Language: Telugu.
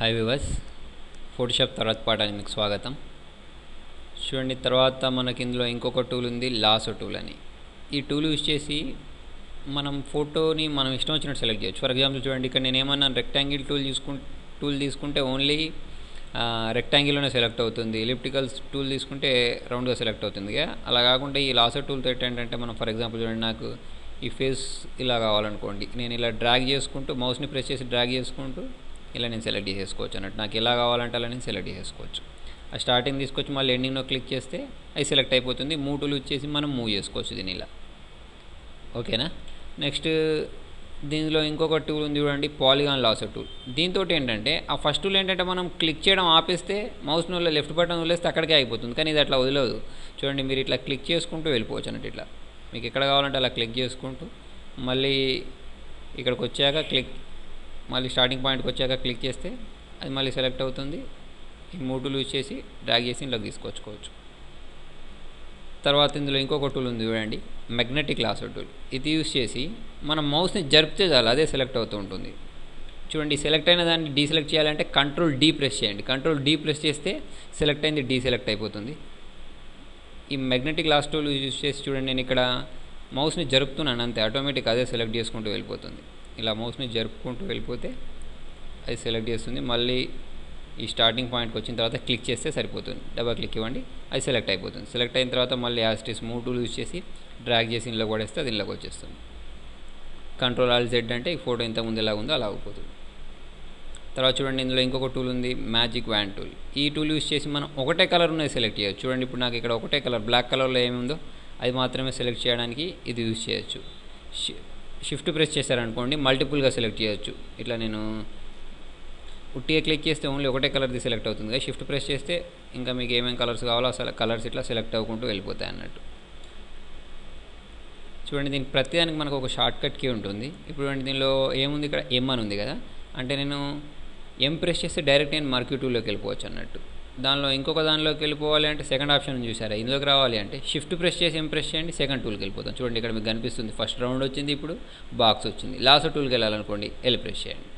హాయ్ వివర్స్, ఫోటోషాప్ తర్వాత పాఠానికి మీకు స్వాగతం. చూడండి, తర్వాత మనకి ఇందులో ఇంకొక టూల్ ఉంది, లాసో టూల్ అని. ఈ టూల్ యూజ్ చేసి మనం ఫోటోని మనం ఇష్టం వచ్చినట్టు సెలెక్ట్ చేయొచ్చు. ఫర్ ఎగ్జాంపుల్ చూడండి, ఇక్కడ నేను ఏమన్నా రెక్టాంగిల్ టూల్ తీసుకుంటే ఓన్లీ రెక్టాంగిల్లోనే సెలెక్ట్ అవుతుంది. ఎలిప్టికల్ టూల్ తీసుకుంటే రౌండ్గా సెలెక్ట్ అవుతుంది. అలా కాకుండా ఈ లాసో టూల్తో ఏంటంటే మనం ఫర్ ఎగ్జాంపుల్ చూడండి, నాకు ఈ ఫేస్ ఇలా కావాలనుకోండి, నేను ఇలా డ్రాగ్ చేసుకుంటూ మౌస్ని ప్రెస్ చేసి డ్రాగ్ చేసుకుంటూ ఇలా నేను సెలెక్ట్ చేసేసుకోవచ్చు అన్నట్టు. నాకు ఎలా కావాలంటే అలా నేను సెలెక్ట్ చేసుకోవచ్చు. ఆ స్టార్టింగ్ తీసుకొచ్చి మళ్ళీ ఎండింగ్లో క్లిక్ చేస్తే అది సెలెక్ట్ అయిపోతుంది. మూవ్ టూల్ వచ్చేసి మనం మూవ్ చేసుకోవచ్చు దీని ఇలా. ఓకేనా. నెక్స్ట్ దీనిలో ఇంకొక టూల్ ఉంది చూడండి, పాలిగాన్ లాసో టూల్. దీంతో ఏంటంటే ఆ ఫస్ట్ టూల్ ఏంటంటే మనం క్లిక్ చేయడం ఆపేస్తే మౌస్ నోట్లో లెఫ్ట్ బటన్ వదిలేస్తే అక్కడికే అయిపోతుంది. కానీ ఇది అట్లా వదిలేదు. చూడండి, మీరు ఇట్లా క్లిక్ చేసుకుంటూ వెళ్ళిపోవచ్చు అన్నట్టు. ఇట్లా మీకు ఎక్కడ కావాలంటే అలా క్లిక్ చేసుకుంటూ మళ్ళీ ఇక్కడికి వచ్చాక మళ్ళీ స్టార్టింగ్ పాయింట్కి వచ్చాక క్లిక్ చేస్తే అది మళ్ళీ సెలెక్ట్ అవుతుంది. ఈ మూడు టూల్ యూజ్ చేసి డ్రాగ్ చేసి ఇంట్లోకి తీసుకొచ్చుకోవచ్చు. తర్వాత ఇందులో ఇంకొక టూల్ ఉంది చూడండి, మ్యాగ్నెటిక్ లాసో టూల్. ఇది యూజ్ చేసి మనం మౌస్ని జరిపితే చాలు అదే సెలెక్ట్ అవుతూ ఉంటుంది. చూడండి, సెలెక్ట్ అయిన దాన్ని డీసెలెక్ట్ చేయాలంటే కంట్రోల్ D ప్రెస్ చేయండి. కంట్రోల్ D ప్రెస్ చేస్తే సెలెక్ట్ అయింది డీసెలెక్ట్ అయిపోతుంది. ఈ మ్యాగ్నెటిక్ లాసో టూల్ యూజ్ చేసి చూడండి, నేను ఇక్కడ మౌస్ని జరుపుతున్నాను అంతే, ఆటోమేటిక్ అదే సెలెక్ట్ చేసుకుంటూ వెళ్ళిపోతుంది. ఇలా మౌస్ని జరుపుకుంటూ వెళ్ళిపోతే అది సెలెక్ట్ చేస్తుంది. మళ్ళీ ఈ స్టార్టింగ్ పాయింట్కి వచ్చిన తర్వాత క్లిక్ చేస్తే సరిపోతుంది. డబల్ క్లిక్ ఇవ్వండి, అది సెలెక్ట్ అయిపోతుంది. సెలెక్ట్ అయిన తర్వాత మళ్ళీ as it is move tool use చేసి డ్రాగ్ చేసి ఇంట్లో పడేస్తే అది ఇంట్లోకి వచ్చేస్తుంది. కంట్రోల్ ఆల్ Z అంటే ఈ ఫోటో ఇంతకుముందు ఎలా ఉందో అలా అయిపోతుంది. తర్వాత చూడండి, ఇందులో ఇంకొక టూల్ ఉంది, మ్యాజిక్ వ్యాండ్ టూల్. ఈ టూల్ యూజ్ చేసి మనం ఒకటే కలర్ ఉన్నది సెలెక్ట్ చేయొచ్చు. చూడండి, ఇప్పుడు నాకు ఇక్కడ ఒకటే కలర్ బ్లాక్ కలర్లో ఏమి ఉందో అది మాత్రమే సెలెక్ట్ చేయడానికి ఇది యూజ్ చేయొచ్చు. షిఫ్ట్ ప్రెస్ చేశారనుకోండి, మల్టిపుల్గా సెలెక్ట్ చేయొచ్చు. ఇట్లా నేను ఉట్టిగా క్లిక్ చేస్తే ఓన్లీ ఒకటే కలర్ది సెలెక్ట్ అవుతుంది కదా. షిఫ్ట్ ప్రెస్ చేస్తే ఇంకా మీకు ఏమేమి కలర్స్ కావాలో అసలు కలర్స్ ఇట్లా సెలెక్ట్ అవ్వకుంటూ వెళ్ళిపోతాయి అన్నట్టు. చూడండి, దీనికి ప్రతిదానికి మనకు ఒక షార్ట్ కట్ కీ ఉంటుంది. ఇప్పుడు దీనిలో ఏముంది, ఇక్కడ M అని ఉంది కదా, అంటే నేను M ప్రెస్ చేస్తే డైరెక్ట్ నేను మర్క్యూ టూల్లోకి వెళ్ళిపోవచ్చు అన్నట్టు. దానిలో ఇంకొక దానిలోకి వెళ్ళిపోవాలి అంటే సెకండ్ ఆప్షన్ చూసారా, ఇందులోకి రావాలి అంటే షిఫ్ట్ ప్రెస్ చేసి M ప్రెస్ చేయండి, సెకండ్ టూల్కి వెళ్ళిపోతాం. చూడండి, ఇక్కడ మీకు కనిపిస్తుంది ఫస్ట్ రౌండ్ వచ్చింది, ఇప్పుడు బాక్స్ వచ్చింది. లాసో టూల్కి వెళ్ళాలనుకోండి L ప్రెస్ చేయండి.